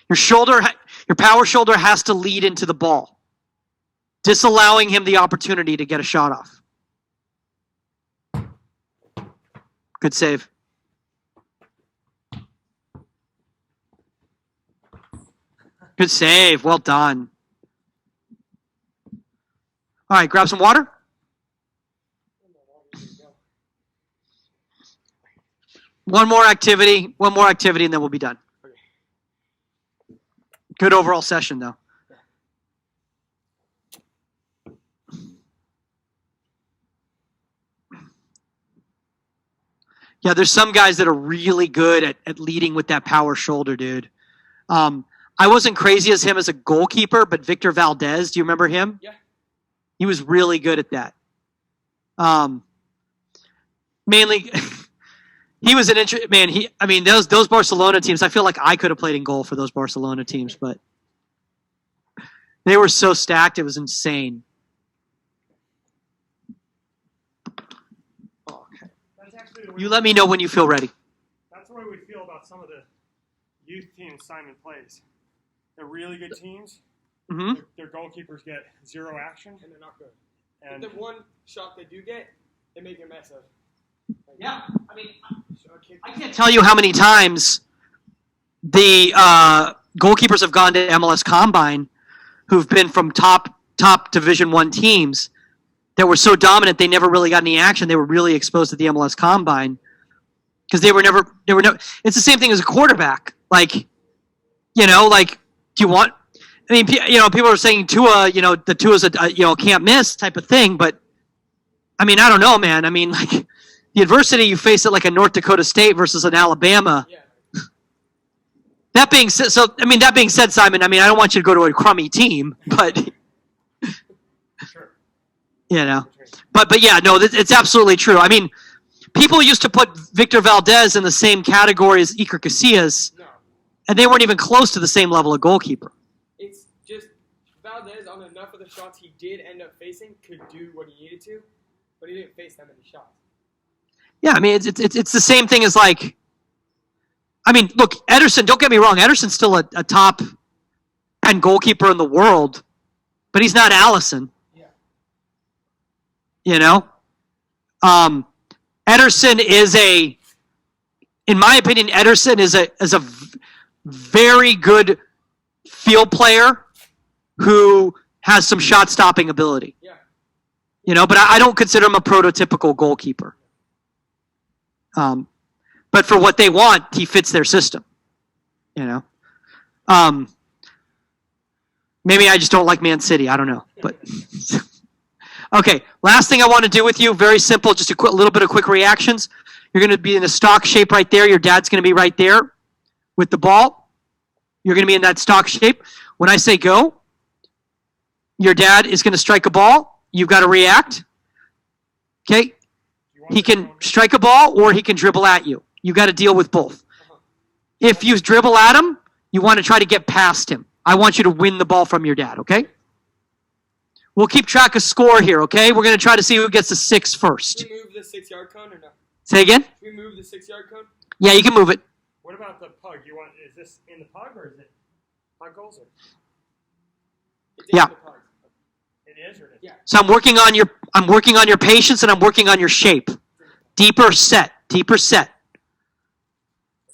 Your power shoulder has to lead into the ball, disallowing him the opportunity to get a shot off. Good save. Good save. Well done. All right, grab some water. One more activity, and then we'll be done. Good overall session, though. Yeah, there's some guys that are really good at leading with that power shoulder, dude. I wasn't crazy as him as a goalkeeper, but Victor Valdez, do you remember him? Yeah. He was really good at that. Mainly, he was an man. Those Barcelona teams. I feel like I could have played in goal for those Barcelona teams, but they were so stacked. It was insane. Okay. You let me know when you feel ready. That's the way we feel about some of the youth teams Simon plays. They're really good teams. Mm-hmm. Their goalkeepers get zero action. And they're not good. And the one shot they do get, they make a mess of. Yeah, I can't tell you how many times the goalkeepers have gone to MLS Combine who've been from top Division I teams that were so dominant they never really got any action. They were really exposed to the MLS Combine because they were never. It's the same thing as a quarterback. Like, do you want? I mean, people are saying Tua, the Tua's a can't miss type of thing, but I mean, I don't know, man. I mean, like the adversity you face at like a North Dakota State versus an Alabama. Yeah. That being said, Simon, I mean, I don't want you to go to a crummy team, but sure. But yeah, no, it's absolutely true. I mean, people used to put Victor Valdez in the same category as Iker Casillas, and they weren't even close to the same level of goalkeeper. It's just Valdez, on enough of the shots he did end up facing, could do what he needed to, but he didn't face that many shots. Yeah, I mean, it's the same thing as like, I mean, look, Ederson, don't get me wrong, Ederson's still a top 10 goalkeeper in the world, but he's not Allison. Yeah. Ederson is in my opinion, Ederson is a very good field player who has some shot stopping ability. Yeah. But I don't consider him a prototypical goalkeeper. But for what they want, he fits their system. Maybe I just don't like Man City. I don't know. But okay, last thing I want to do with you, very simple, just a little bit of quick reactions. You're going to be in a stock shape right there. Your dad's going to be right there with the ball. You're going to be in that stock shape. When I say go, your dad is going to strike a ball. You've got to react. Okay? He can strike a ball or he can dribble at you. You got to deal with both. If you dribble at him, you want to try to get past him. I want you to win the ball from your dad, okay? We'll keep track of score here, okay? We're going to try to see who gets the 6 first. Can we move the 6-yard cone or no? Say again? Can we move the 6-yard cone? Yeah, you can move it. What about the pug? Is this in the pug or is it pug goals? It's Yeah. in the pug. It is or it is? Yeah. So I'm working on your patience and I'm working on your shape. Deeper set.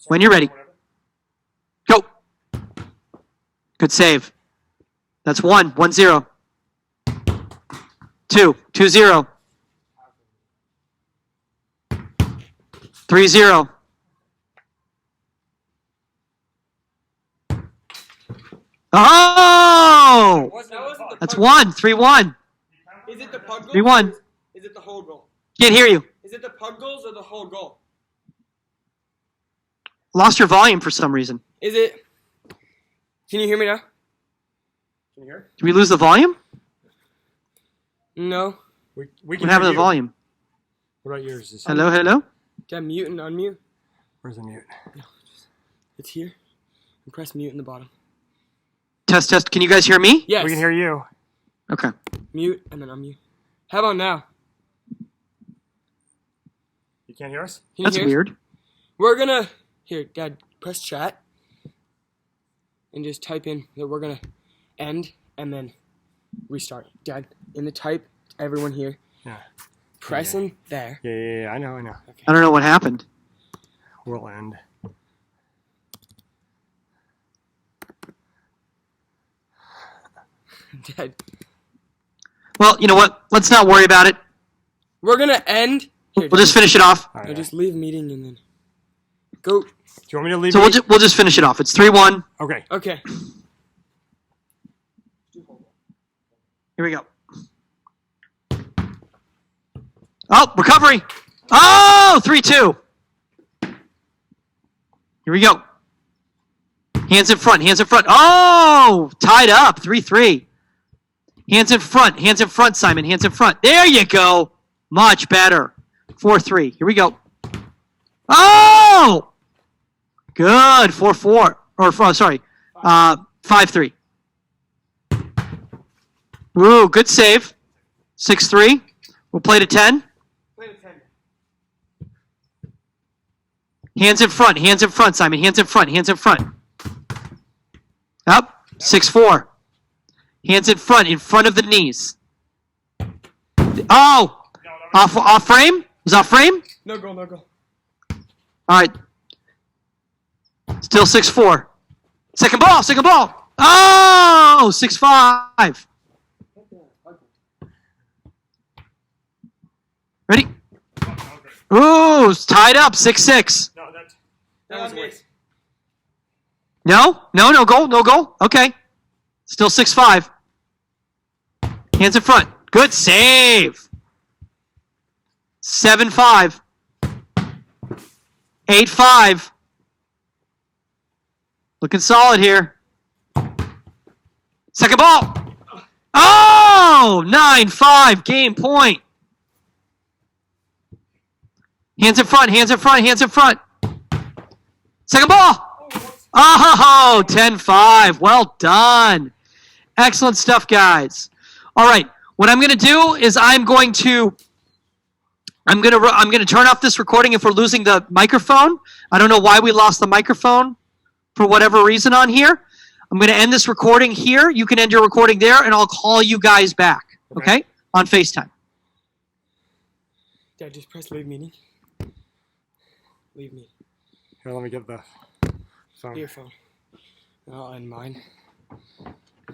When you're ready. Go. Good save. That's 1, 1-0. 2, 2-0. 3-0. Oh! That's 1, 3-1. Is it the pug goal? 3-1. Is it the whole goal? Can't hear you. Is it the pug goals or the whole goal? Lost your volume for some reason. Is it? Can you hear me now? Can you hear? Did we lose the volume? No. We What can happened hear to the you. volume? What about yours? Is Hello, hello? Got mute and unmute. Where's the mute? It's here. And press mute in the bottom. Test, test. Can you guys hear me? Yes. We can hear you. Okay. Mute and then unmute. How about now? You can't hear us? Can you That's hear? weird. We're gonna here, Dad. Press chat and just type in that we're gonna end and then restart. Dad, in the type, everyone here. Yeah. Press in there. Yeah. I know. I don't know what happened. We'll end. Dad, Well, you know what? Let's not worry about it. we're gonna end. Here, We'll just finish it off. All no, right. just leave meeting and then go. Do you want me to leave? So we'll just finish it off. It's 3-1. Okay. Okay. Here we go. Oh, recovery. Oh, 3-2. Here we go. Hands in front, hands in front. Oh, tied up, 3-3. Hands in front, Simon, hands in front. There you go. Much better. 4-3. Here we go. Oh! Good, 4-4. Or, sorry, 5-3. Ooh, good save. 6-3. We'll play to 10. Play to 10. Hands in front, Simon. Hands in front. Up, 6-4. Hands in front of the knees. Oh! Off frame? Was off frame? No goal. All right. Still 6-4. Second ball. Oh! 6-5. Ready? Ooh, it's tied up, 6-6. No, That was waste. No goal. Okay. Still 6-5. Hands in front. Good save. 7-5. 8-5. Looking solid here. Second ball. Oh! 9-5. Game point. Hands in front. Second ball. Oh, 10-5. Well done. Excellent stuff, guys. All right. What I'm going to do is I'm going to turn off this recording if we're losing the microphone. I don't know why we lost the microphone for whatever reason on here. I'm going to end this recording here. You can end your recording there, and I'll call you guys back, okay? On FaceTime. Dad, just press leave meeting. Leave me. Here, let me get the phone. Your phone. I'll end mine.